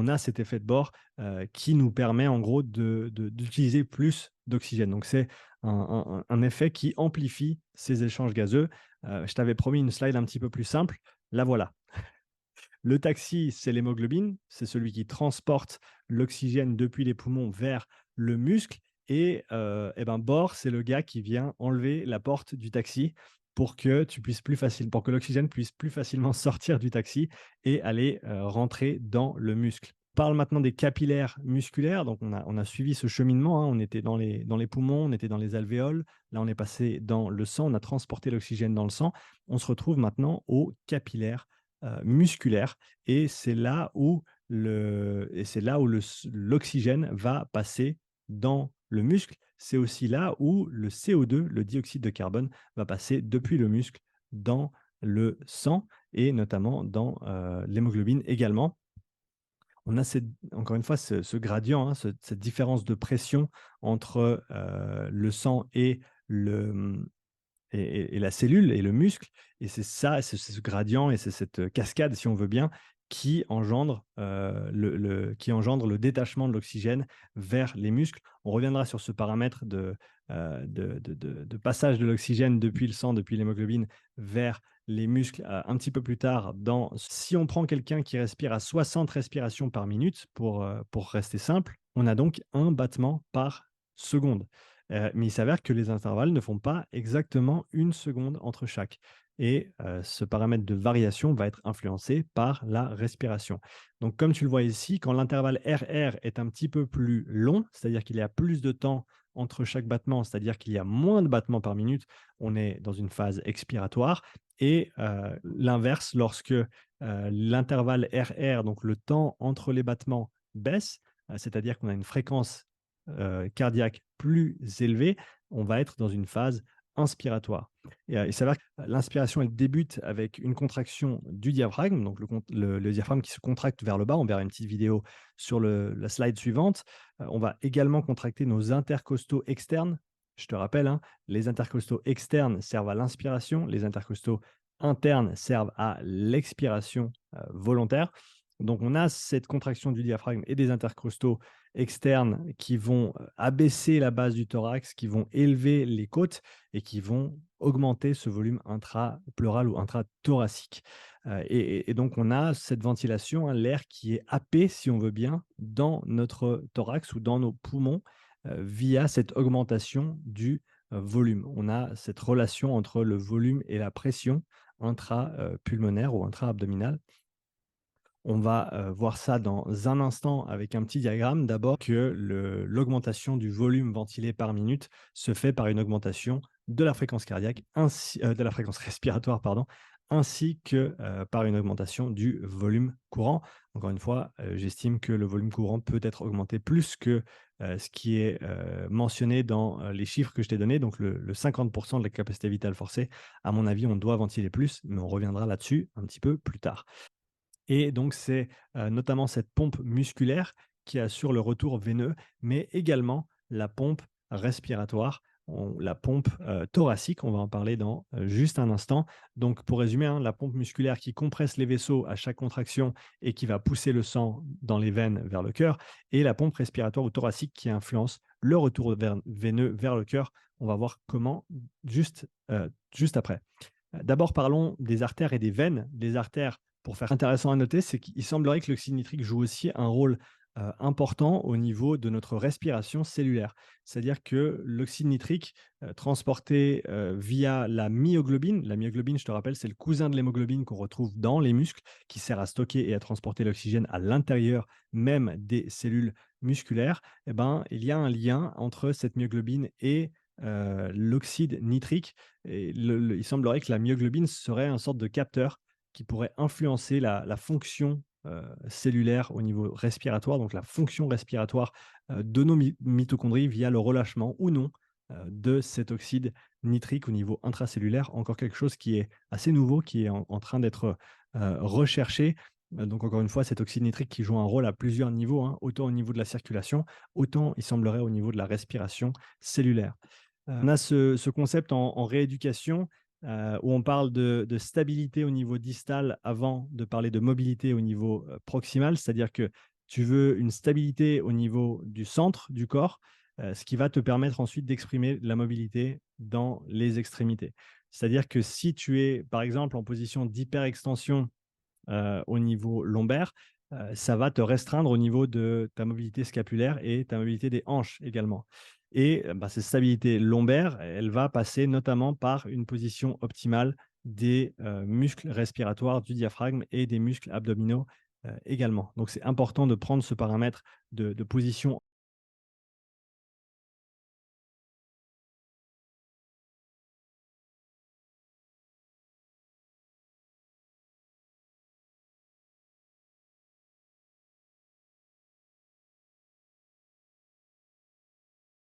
on a cet effet de bord qui nous permet en gros d'utiliser plus d'oxygène. Donc c'est un effet qui amplifie ces échanges gazeux. Je t'avais promis une slide un petit peu plus simple, la voilà. Le taxi, c'est l'hémoglobine, c'est celui qui transporte l'oxygène depuis les poumons vers le muscle. Et ben Bor, c'est le gars qui vient enlever la porte du taxi pour que l'oxygène puisse plus facilement sortir du taxi et aller rentrer dans le muscle. On parle maintenant des capillaires musculaires. Donc, on a suivi ce cheminement, hein. On était dans les poumons, on était dans les alvéoles. Là, on est passé dans le sang, on a transporté l'oxygène dans le sang. On se retrouve maintenant aux capillaires musculaire et c'est là où l'oxygène va passer dans le muscle. C'est aussi là où le CO2, le dioxyde de carbone, va passer depuis le muscle dans le sang et notamment dans l'hémoglobine également. On a encore une fois ce gradient, hein, cette différence de pression entre le sang et le, et la cellule et le muscle. Et c'est ça, c'est ce gradient et c'est cette cascade, si on veut bien, qui engendre le détachement de l'oxygène vers les muscles. On reviendra sur ce paramètre de passage de l'oxygène depuis le sang, depuis l'hémoglobine, vers les muscles un petit peu plus tard. Si on prend quelqu'un qui respire à 60 respirations par minute, pour rester simple, on a donc un battement par seconde. Mais il s'avère que les intervalles ne font pas exactement une seconde entre chaque. Et ce paramètre de variation va être influencé par la respiration. Donc, comme tu le vois ici, quand l'intervalle RR est un petit peu plus long, c'est-à-dire qu'il y a plus de temps entre chaque battement, c'est-à-dire qu'il y a moins de battements par minute, on est dans une phase expiratoire. Et l'inverse, lorsque l'intervalle RR, donc le temps entre les battements, baisse, c'est-à-dire qu'on a une fréquence cardiaque plus élevée, on va être dans une phase inspiratoire. Et il s'avère que l'inspiration, elle débute avec une contraction du diaphragme, donc le diaphragme qui se contracte vers le bas. On verra une petite vidéo sur la slide suivante. On va également contracter nos intercostaux externes. Je te rappelle, hein, les intercostaux externes servent à l'inspiration, les intercostaux internes servent à l'expiration volontaire. Donc, on a cette contraction du diaphragme et des intercostaux externes qui vont abaisser la base du thorax, qui vont élever les côtes et qui vont augmenter ce volume intrapleural ou intrathoracique. Et donc, on a cette ventilation, hein, l'air qui est happé, si on veut bien, dans notre thorax ou dans nos poumons via cette augmentation du volume. On a cette relation entre le volume et la pression intrapulmonaire ou intra-abdominale. On va voir ça dans un instant avec un petit diagramme. D'abord que l'augmentation du volume ventilé par minute se fait par une augmentation de la fréquence cardiaque, de la fréquence respiratoire, pardon, ainsi que par une augmentation du volume courant. Encore une fois, j'estime que le volume courant peut être augmenté plus que ce qui est mentionné dans les chiffres que je t'ai donnés. Donc le 50% de la capacité vitale forcée, à mon avis, on doit ventiler plus, mais on reviendra là-dessus un petit peu plus tard. Et donc, c'est notamment cette pompe musculaire qui assure le retour veineux, mais également la pompe respiratoire, la pompe thoracique. On va en parler dans juste un instant. Donc, pour résumer, hein, la pompe musculaire qui compresse les vaisseaux à chaque contraction et qui va pousser le sang dans les veines vers le cœur, et la pompe respiratoire ou thoracique qui influence le retour veineux vers le cœur. On va voir comment juste après. D'abord, parlons des artères et des veines. Les artères, pour faire intéressant à noter, c'est qu'il semblerait que l'oxyde nitrique joue aussi un rôle important au niveau de notre respiration cellulaire. C'est-à-dire que l'oxyde nitrique transporté via la myoglobine, je te rappelle, c'est le cousin de l'hémoglobine qu'on retrouve dans les muscles, qui sert à stocker et à transporter l'oxygène à l'intérieur même des cellules musculaires. Eh ben, il y a un lien entre cette myoglobine et l'oxyde nitrique. Et il semblerait que la myoglobine serait une sorte de capteur qui pourrait influencer la fonction cellulaire au niveau respiratoire, donc la fonction respiratoire de nos mitochondries via le relâchement ou non de cet oxyde nitrique au niveau intracellulaire. Encore quelque chose qui est assez nouveau, qui est en train d'être recherché. Donc encore une fois, cet oxyde nitrique qui joue un rôle à plusieurs niveaux, hein, autant au niveau de la circulation, autant il semblerait au niveau de la respiration cellulaire. On a ce concept en rééducation où on parle de stabilité au niveau distal avant de parler de mobilité au niveau proximal, c'est-à-dire que Tu veux une stabilité au niveau du centre du corps, ce qui va te permettre ensuite d'exprimer la mobilité dans les extrémités. C'est-à-dire que si tu es, par exemple, en position d'hyperextension au niveau lombaire, ça va te restreindre au niveau de ta mobilité scapulaire et ta mobilité des hanches également. Et bah, cette stabilité lombaire, elle va passer notamment par une position optimale des muscles respiratoires du diaphragme et des muscles abdominaux également. Donc c'est important de prendre ce paramètre de position